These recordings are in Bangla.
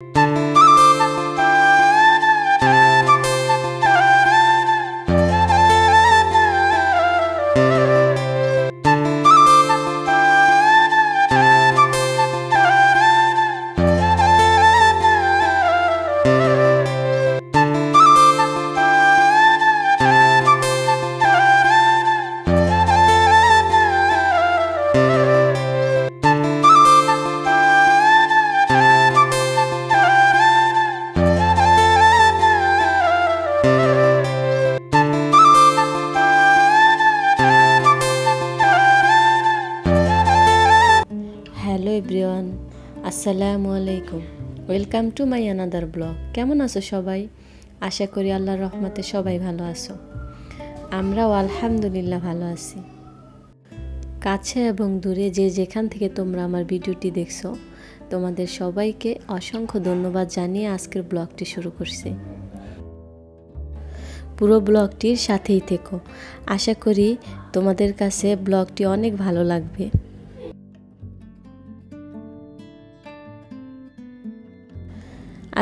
হ্যালো এভরিওয়ান, আসসালামু আলাইকুম। Welcome to my another blog. কেমন আছো সবাই? আশা করি আল্লাহর রহমতে সবাই ভালো আছো। আমরাও আলহামদুলিল্লাহ ভালো আছি। কাছে এবং দূরে যে যেখান থেকে তোমরা আমার ভিডিওটি দেখছো, তোমাদের সবাইকে অসংখ্য ধন্যবাদ জানিয়ে আজকের ব্লগটি শুরু করছি। পুরো ব্লগটির সাথেই থেকো। আশা করি তোমাদের কাছে ব্লগটি অনেক ভালো লাগবে।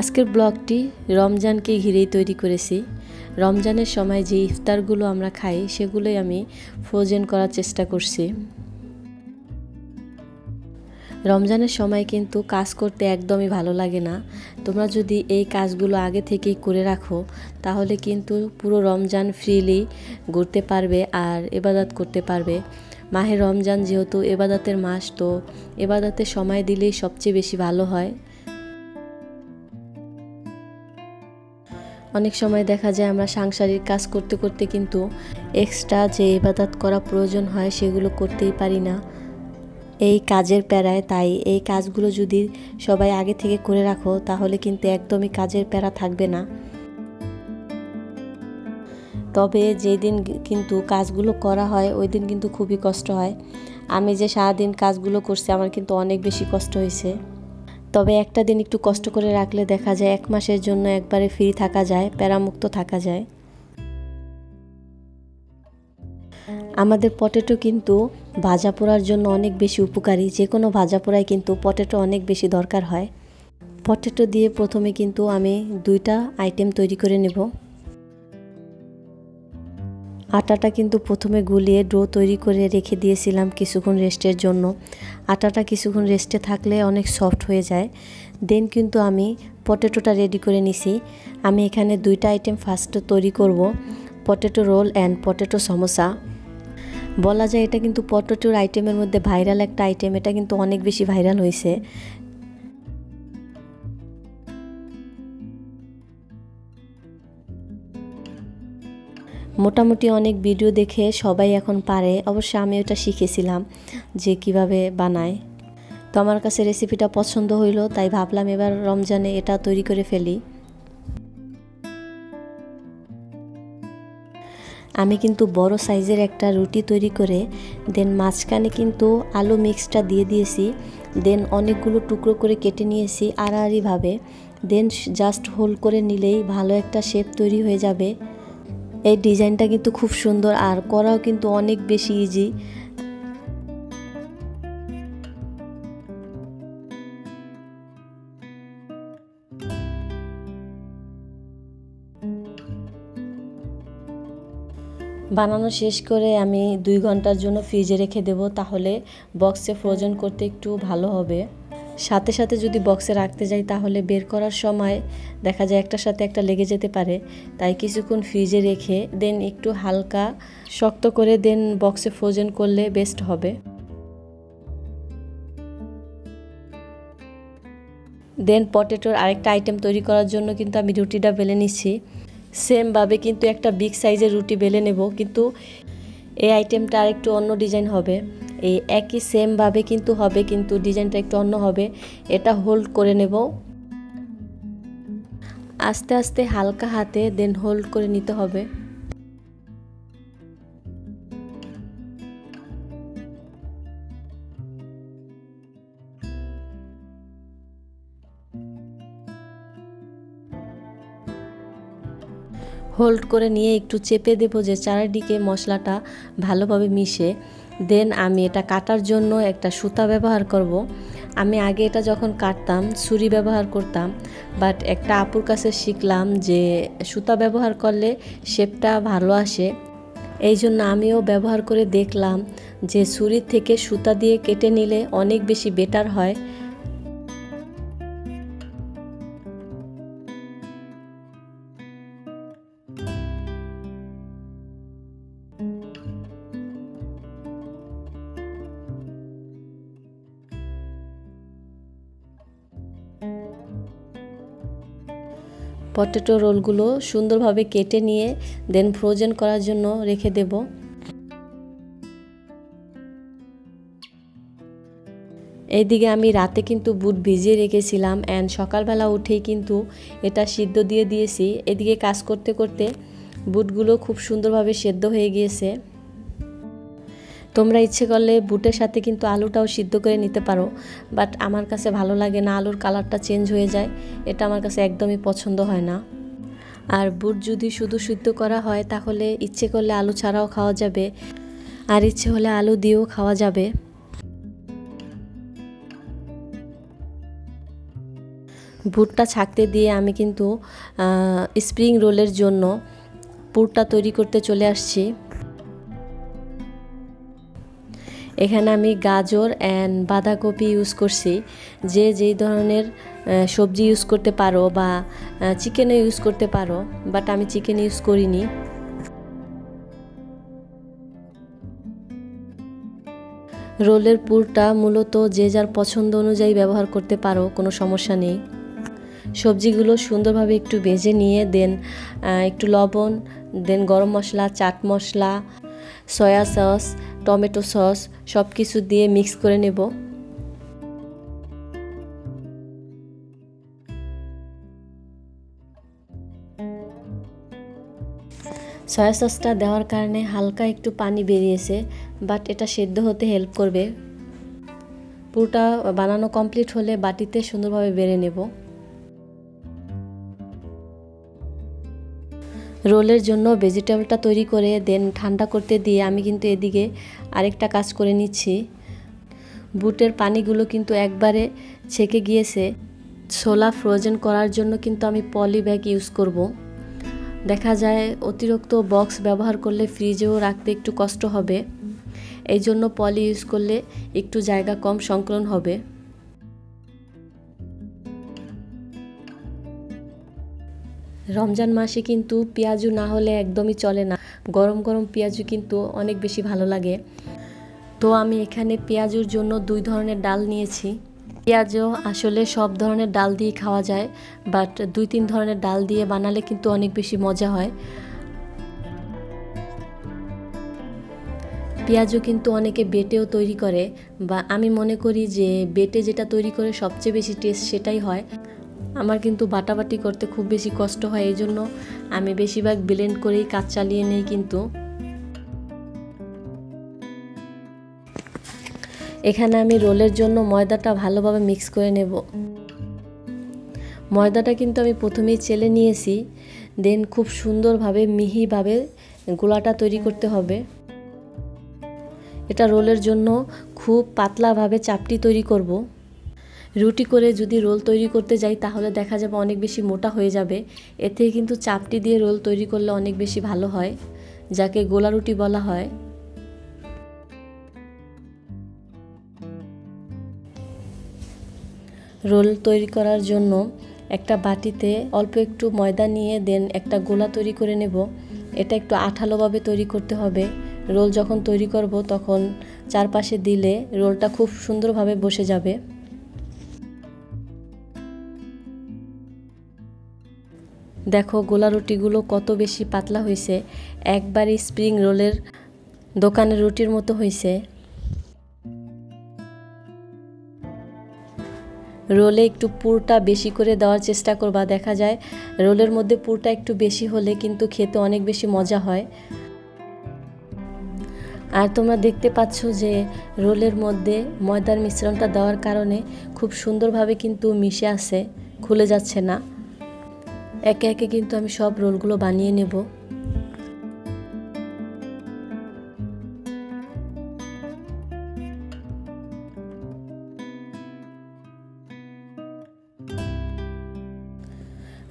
আজকের ব্লগটি রমজানকে ঘিরেই তৈরি করেছি। রমজানের সময় যে ইফতারগুলো আমরা খাই সেগুলোই আমি ফ্রোজেন করার চেষ্টা করছি। রমজানের সময় কিন্তু কাজ করতে একদমই ভালো লাগে না। তোমরা যদি এই কাজগুলো আগে থেকেই করে রাখো তাহলে কিন্তু পুরো রমজান ফ্রিলি ঘুরতে পারবে আর ইবাদত করতে পারবে। মাহে রমজান যেহেতু ইবাদতের মাস, তো ইবাদতে সময় দিলেই সবচেয়ে বেশি ভালো হয়। অনেক সময় দেখা যায় আমরা সাংসারিক কাজ করতে করতে কিন্তু এক্সট্রা যে ইবাদত করা প্রয়োজন হয় সেগুলো করতেই পারি না এই কাজের প্যারায়। তাই এই কাজগুলো যদি সবাই আগে থেকে করে রাখো তাহলে কিন্তু একদমই কাজের প্যারা থাকবে না। তবে যেদিন কিন্তু কাজগুলো করা হয় ওই দিন কিন্তু খুবই কষ্ট হয়। আমি যে সারাদিন কাজগুলো করছি আমার কিন্তু অনেক বেশি কষ্ট হয়েছে। তবে একটা দিন একটু কষ্ট করে রাখলে দেখা যায় এক মাসের জন্য একবারে ফ্রি থাকা যায়, প্যারামুক্ত থাকা যায়। আমাদের পটেটো কিন্তু ভাজা পোড়ার জন্য অনেক বেশি উপকারী। যে কোনো ভাজা পোড়ায় কিন্তু পটেটো অনেক বেশি দরকার হয়। পটেটো দিয়ে প্রথমে কিন্তু আমি 2টা আইটেম তৈরি করে নেব। আটাটা কিন্তু প্রথমে গুলিয়ে ডো তৈরি করে রেখে দিয়েছিলাম কিছুক্ষণ রেস্টের জন্য। আটাটা কিছুক্ষণ রেস্টে থাকলে অনেক সফট হয়ে যায়। দেন কিন্তু আমি পটেটোটা রেডি করে নিছি। আমি এখানে 2টা আইটেম ফার্স্ট তৈরি করব, potato roll and potato samosa. বলা যায় এটা কিন্তু পটেটোর আইটেমের মধ্যে ভাইরাল একটা আইটেম। এটা কিন্তু অনেক বেশি ভাইরাল হয়েছে। মোটামুটি অনেক ভিডিও দেখে সবাই এখন পারে। অবশ্য আমি ওটা শিখেছিলাম যে কিভাবে বানায়। তো আমার কাছে রেসিপিটা পছন্দ হইলো, তাই ভাবলাম এবার রমজানে এটা তৈরি করে ফেলি। আমি কিন্তু বড় সাইজের একটা রুটি তৈরি করে দেন মাঝখানে কিন্তু আলু মিক্সটা দিয়ে দিয়েছি। দেন অনেকগুলো টুকরো করে কেটে নিয়েছি আড়াআড়িভাবে। দেন জাস্ট হোল করে নিলেই ভালো একটা শেপ তৈরি হয়ে যাবে। এই ডিজাইনটা কিন্তু খুব সুন্দর আর করাও কিন্তু অনেক বেশি ইজি। বানানো শেষ করে আমি 2 ঘন্টার জন্য ফ্রিজে রেখে দেব, তাহলে বক্সে ফ্রোজেন করতে একটু ভালো হবে। সাথে সাথে যদি বক্সে রাখতে যাই তাহলে বের করার সময় দেখা যায় একটার সাথে একটা লেগে যেতে পারে। তাই কিছুক্ষণ ফ্রিজে রেখে দেন একটু হালকা শক্ত করে দেন বক্সে ফ্রোজেন করলে বেস্ট হবে। দেন পটেটোর আরেকটা আইটেম তৈরি করার জন্য কিন্তু আমি রুটিটা বেলে নিচ্ছি। সেমভাবে কিন্তু একটা বিগ সাইজের রুটি বেলে নেব, কিন্তু এই আইটেমটা আরেকটু অন্য ডিজাইন হবে। এই একই সেমভাবে কিন্তু হবে, কিন্তু ডিজাইনটা একটু অন্য হবে। এটা হোল্ড করে নেব আস্তে আস্তে হালকা হাতে, দেন হোল্ড করে নিতে হবে। হোল্ড করে নিয়ে একটু চেপে দেব যে চারিদিকে মশলাটা ভালোভাবে মিশে। দেন আমি এটা কাটার জন্য একটা সুতা ব্যবহার করব। আমি আগে এটা যখন কাটতাম ছুরি ব্যবহার করতাম, বাট একটা আপুর কাছে শিখলাম যে সুতা ব্যবহার করলে শেপটা ভালো আসে। এই জন্য আমিও ব্যবহার করে দেখলাম যে ছুরির থেকে সুতা দিয়ে কেটে নিলে অনেক বেশি বেটার হয়। পটেটো রোলগুলো সুন্দরভাবে কেটে নিয়ে দেন ফ্রোজেন করার জন্য রেখে দেব। এইদিকে আমি রাতে কিন্তু বুট ভিজিয়ে রেখেছিলাম অ্যান্ড সকালবেলা উঠেই কিন্তু এটা সিদ্ধ দিয়ে দিয়েছি। এদিকে কাজ করতে করতে বুটগুলো খুব সুন্দরভাবে সেদ্ধ হয়ে গিয়েছে। তোমরা ইচ্ছে করলে বুটের সাথে কিন্তু আলুটাও সিদ্ধ করে নিতে পারো, বাট আমার কাছে ভালো লাগে না, আলুর কালারটা চেঞ্জ হয়ে যায়, এটা আমার কাছে একদমই পছন্দ হয় না। আর বুট যদি শুধু সিদ্ধ করা হয় তাহলে ইচ্ছে করলে আলু ছাড়াও খাওয়া যাবে, আর ইচ্ছে হলে আলু দিয়েও খাওয়া যাবে। বুটটা ছাকতে দিয়ে আমি কিন্তু স্প্রিং রোলের জন্য পুরটা তৈরি করতে চলে আসছি। এখানে আমি গাজর অ্যান্ড বাঁধাকপি ইউজ করছি। যে যেই ধরনের সবজি ইউজ করতে পারো বা চিকেনও ইউজ করতে পারো, বাট আমি চিকেন ইউজ করিনি। রোলের পুরটা মূলত যে যার পছন্দ অনুযায়ী ব্যবহার করতে পারো, কোনো সমস্যা নেই। সবজিগুলো সুন্দরভাবে একটু ভেজে নিয়ে দেন একটু লবণ, দেন গরম মশলা, chaat masala, soya sauce, tomato sauce সব কিছু দিয়ে মিক্স করে নেব। সয়া সসটা দেওয়ার কারণে হালকা একটু পানি বেরিয়েছে, বাট এটা সেদ্ধ হতে হেল্প করবে। পুরোটা বানানো কমপ্লিট হলে বাটিতে সুন্দরভাবে বেড়ে নেব। রোলের জন্য ভেজিটেবলটা তৈরি করে দেন ঠান্ডা করতে দিয়ে আমি কিন্তু এদিকে আরেকটা কাজ করে নিচ্ছি। বুটের পানিগুলো কিন্তু একবারে ছেঁকে গিয়েছে। ছোলা ফ্রোজেন করার জন্য কিন্তু আমি পলি ব্যাগ ইউজ করব। দেখা যায় অতিরিক্ত বক্স ব্যবহার করলে ফ্রিজেও রাখতে একটু কষ্ট হবে, এই জন্য পলি ইউজ করলে একটু জায়গা কম সংকলন হবে। রমজান মাসে কিন্তু পেঁয়াজু না হলে একদমই চলে না। গরম গরম পেঁয়াজু কিন্তু অনেক বেশি ভালো লাগে। তো আমি এখানে পেঁয়াজুর জন্য 2 ধরনের ডাল নিয়েছি। পেঁয়াজও আসলে সব ধরনের ডাল দিয়ে খাওয়া যায়, বাট 2-3 ধরনের ডাল দিয়ে বানালে কিন্তু অনেক বেশি মজা হয়। পেঁয়াজও কিন্তু অনেকে বেটেও তৈরি করে, বা আমি মনে করি যে বেটে যেটা তৈরি করে সবচেয়ে বেশি টেস্ট সেটাই হয়। আমার কিন্তু বাটাবাটি করতে খুব বেশি কষ্ট হয়, এই জন্য আমি বেশিরভাগ ব্লেন্ড করেই কাজ চালিয়ে নেই। কিন্তু এখানে আমি রোলের জন্য ময়দাটা ভালোভাবে মিক্স করে নেব। ময়দাটা কিন্তু আমি প্রথমেই চেলে নিয়েছি, দেন খুব সুন্দরভাবে মিহিভাবে গোলাটা তৈরি করতে হবে। এটা রোলের জন্য খুব পাতলাভাবে চাপটি তৈরি করব। রুটি করে যদি রোল তৈরি করতে যাই তাহলে দেখা যাবে অনেক বেশি মোটা হয়ে যাবে। এতে কিন্তু চাপটি দিয়ে রোল তৈরি করলে অনেক বেশি ভালো হয়, যাকে গোলা রুটি বলা হয়। রোল তৈরি করার জন্য একটা বাটিতে অল্প একটু ময়দা নিয়ে দেন একটা গোলা তৈরি করে নেব। এটা একটু আঠালোভাবে তৈরি করতে হবে। রোল যখন তৈরি করব তখন চারপাশে দিলে রোলটা খুব সুন্দরভাবে বসে যাবে। দেখো গোলা রুটিগুলো কত বেশি পাতলা হয়েছে, একবারই স্প্রিং রোলের দোকানের রুটির মতো হয়েছে। রোলে একটু পুরটা বেশি করে দেওয়ার চেষ্টা করবা, দেখা যায় রোলের মধ্যে পুরটা একটু বেশি হলে কিন্তু খেতে অনেক বেশি মজা হয়। আর তোমরা দেখতে পাচ্ছ যে রোলের মধ্যে ময়দার মিশ্রণটা দেওয়ার কারণে খুব সুন্দরভাবে কিন্তু মিশে আছে, খুলে যাচ্ছে না। একে একে কিন্তু আমি সব রোলগুলো বানিয়ে নেব।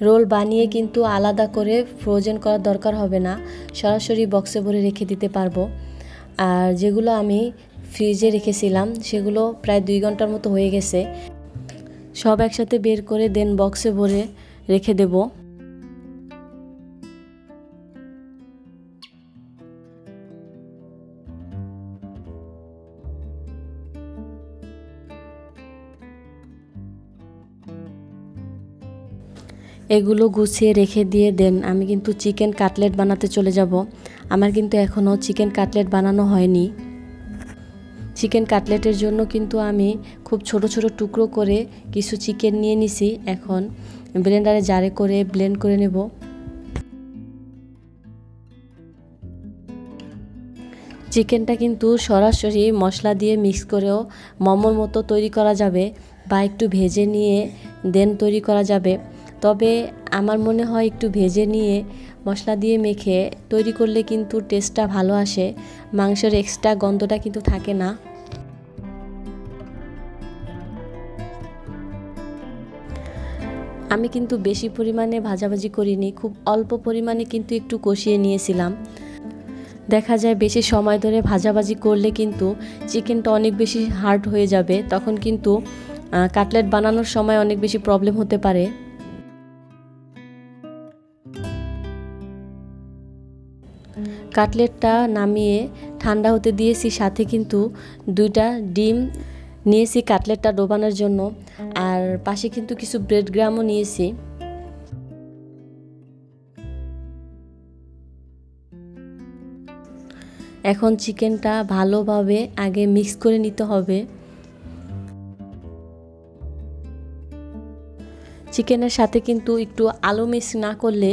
রোল বানিয়ে কিন্তু আলাদা করে ফ্রোজেন করার দরকার হবে না, সরাসরি বক্সে ভরে রেখে দিতে পারবো। আর যেগুলো আমি ফ্রিজে রেখেছিলাম সেগুলো প্রায় 2 ঘন্টার মতো হয়ে গেছে। সব একসাথে বের করে দেন বক্সে ভরে রেখে দেব। এগুলো গুছিয়ে রেখে দিয়ে দেন আমি কিন্তু চিকেন কাটলেট বানাতে চলে যাব। আমার কিন্তু এখনও চিকেন কাটলেট বানানো হয়নি। চিকেন কাটলেটের জন্য কিন্তু আমি খুব ছোট ছোট টুকরো করে কিছু চিকেন নিয়ে নিছি। এখন ব্লেন্ডারে জারে করে ব্লেন্ড করে নেব। চিকেনটা কিন্তু সরাসরি মশলা দিয়ে মিক্স করেও মোমোর মতো তৈরি করা যাবে বা একটু ভেজে নিয়ে দেন তৈরি করা যাবে। তবে আমার মনে হয় একটু ভেজে নিয়ে মশলা দিয়ে মেখে তৈরি করলে কিন্তু টেস্টটা ভালো আসে, মাংসের এক্সট্রা গন্ধটা কিন্তু থাকে না। আমি কিন্তু বেশি পরিমাণে ভাজাভাজি করিনি, খুব অল্প পরিমাণে কিন্তু একটু কষিয়ে নিয়েছিলাম। দেখা যায় বেশি সময় ধরে ভাজাভাজি করলে কিন্তু চিকেনটা অনেক বেশি হার্ড হয়ে যাবে, তখন কিন্তু কাটলেট বানানোর সময় অনেক বেশি প্রবলেম হতে পারে। কাটলেটটা নামিয়ে ঠান্ডা হতে দিয়েছি, সাথে কিন্তু 2টা ডিম নিয়েছি কাটলেটটা ডোবানোর জন্য, আর পাশে কিন্তু কিছু ব্রেড গ্রামও নিয়েছি। এখন চিকেনটা ভালোভাবে আগে মিক্স করে নিতে হবে। চিকেনের সাথে কিন্তু একটু আলু মিক্স না করলে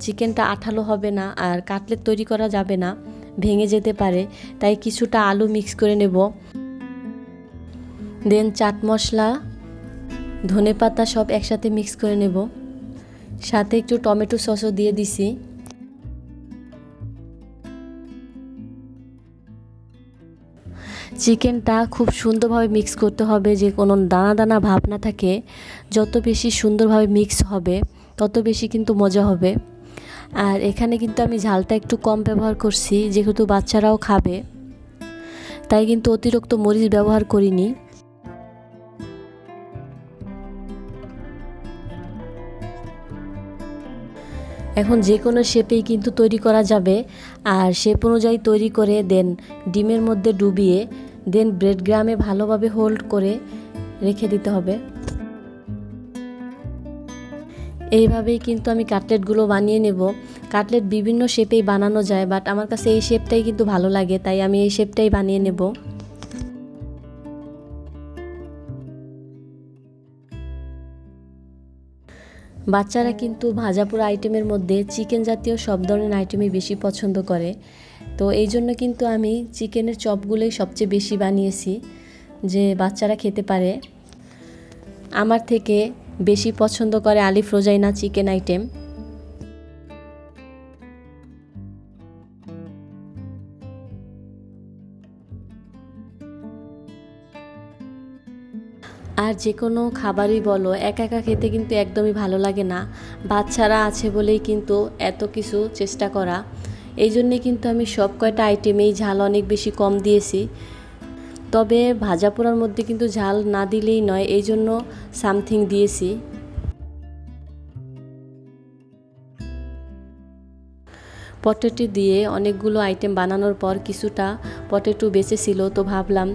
চিকেনটা আঠালো হবে না আর কাটলেট তৈরি করা যাবে না, ভেঙে যেতে পারে। তাই কিছুটা আলু মিক্স করে নেব। দেন চাট মশলা, ধনেপাতা সব একসাথে মিক্স করে নেব। সাথে একটু টমেটো সসও দিয়ে দিছি। চিকেনটা খুব সুন্দরভাবে মিক্স করতে হবে, যে কোনো দানা দানা ভাব না থাকে। যত বেশি সুন্দরভাবে মিক্স হবে তত বেশি কিন্তু মজা হবে। আর এখানে কিন্তু আমি ঝালটা একটু কম ব্যবহার করছি, যেহেতু বাচ্চারাও খাবে, তাই কিন্তু অতিরিক্ত মরিচ ব্যবহার করিনি। এখন যে কোনো শেপেই কিন্তু তৈরি করা যাবে। আর শেপ অনুযায়ী তৈরি করে দেন ডিমের মধ্যে ডুবিয়ে দেন ব্রেড গ্রামে ভালোভাবে হোল্ড করে রেখে দিতে হবে। এইভাবেই কিন্তু আমি কাটলেটগুলো বানিয়ে নেব। কাটলেট বিভিন্ন শেপেই বানানো যায়, বাট আমার কাছে এই শেপটাই কিন্তু ভালো লাগে, তাই আমি এই শেপটাই বানিয়ে নেব। বাচ্চারা কিন্তু ভাজাপোড়া আইটেমের মধ্যে চিকেন জাতীয় সব ধরনের আইটেমই বেশি পছন্দ করে। তো এই জন্য কিন্তু আমি চিকেনের চপগুলোই সবচেয়ে বেশি বানিয়েছি, যে বাচ্চারা খেতে পারে। আমার থেকে বেশি পছন্দ করে আলিফ রোজাইনা চিকেন আইটেম। আর যে কোনো খাবারই বলো, একা একা খেতে কিন্তু একদমই ভালো লাগে না। বাচ্চারা আছে বলেই কিন্তু এত কিছু চেষ্টা করা। এই জন্যে কিন্তু আমি সব কয়টা আইটেমেই ঝাল অনেক বেশি কম দিয়েছি। তবে ভাজা পোড়ার মধ্যে কিন্তু ঝাল না দিলেই নয়, এই জন্য সামথিং দিয়েছি। পটেটো দিয়ে অনেকগুলো আইটেম বানানোর পর কিছুটা পটেটো বেঁচে ছিল, তো ভাবলাম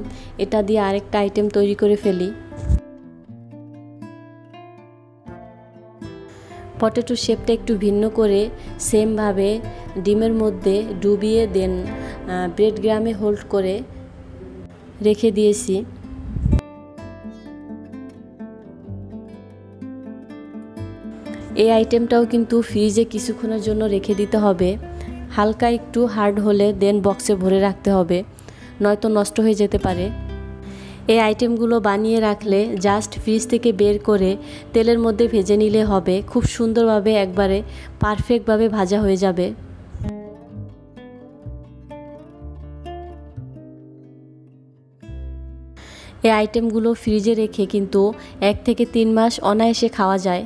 এটা দিয়ে আরেকটা আইটেম তৈরি করে ফেলি। পটেটো শেপটা একটু ভিন্ন করে সেমভাবে ডিমের মধ্যে ডুবিয়ে দেন ব্রেড গ্রামে হোল্ড করে রেখে দিয়েছি। এই আইটেমটাও কিন্তু ফ্রিজে কিছুক্ষণের জন্য রেখে দিতে হবে। হালকা একটু হার্ড হলে দেন বক্সে ভরে রাখতে হবে, নয়তো নষ্ট হয়ে যেতে পারে। এই আইটেমগুলো বানিয়ে রাখলে জাস্ট ফ্রিজ থেকে বের করে তেলের মধ্যে ভেজে নিলে হবে, খুব সুন্দরভাবে একবারে পারফেক্টভাবে ভাজা হয়ে যাবে। এই আইটেমগুলো ফ্রিজে রেখে কিন্তু 1 থেকে 3 মাস অনায়াসে খাওয়া যায়।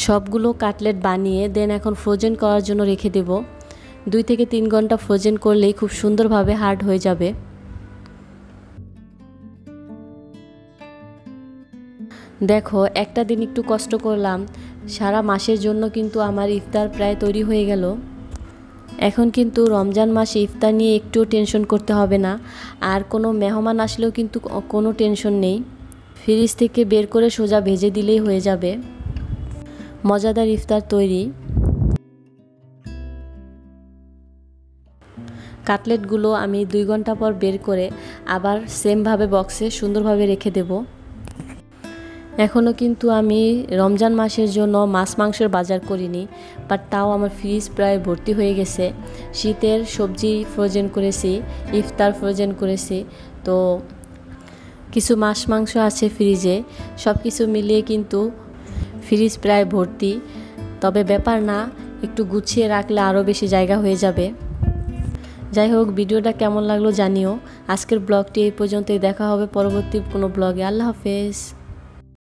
সবগুলো কাটলেট বানিয়ে দেন এখন ফ্রোজেন করার জন্য রেখে দেব। 2 থেকে 3 ঘন্টা ফ্রোজেন করলেই খুব সুন্দরভাবে হার্ড হয়ে যাবে। দেখো একটা দিন একটু কষ্ট করলাম, সারা মাসের জন্য কিন্তু আমার ইফতার প্রায় তৈরি হয়ে গেল। এখন কিন্তু রমজান মাসে ইফতার নিয়ে একটুও টেনশন করতে হবে না, আর কোনো মেহমান আসলেও কিন্তু কোনো টেনশন নেই। ফ্রিজ থেকে বের করে সোজা ভেজে দিলেই হয়ে যাবে। মজাদার ইফতার তৈরি। কাটলেটগুলো আমি 2 ঘন্টা পর বের করে আবার সেমভাবে বক্সে সুন্দরভাবে রেখে দেব। এখনও কিন্তু আমি রমজান মাসের জন্য মাছ মাংসের বাজার করিনি, বাট তাও আমার ফ্রিজ প্রায় ভর্তি হয়ে গেছে। শীতের সবজি ফ্রোজেন করেছি, ইফতার ফ্রোজেন করেছি, তো কিছু মাছ মাংস আছে ফ্রিজে। সব কিছু মিলিয়ে কিন্তু ফ্রিজ প্রায় ভর্তি। তবে ব্যাপার না, একটু গুছিয়ে রাখলে আরও বেশি জায়গা হয়ে যাবে। যাই হোক, ভিডিওটা কেমন লাগলো জানিও। আজকের ব্লগটি এই পর্যন্তই, দেখা হবে পরবর্তী কোনো ব্লগে। আল্লাহ হাফেজ।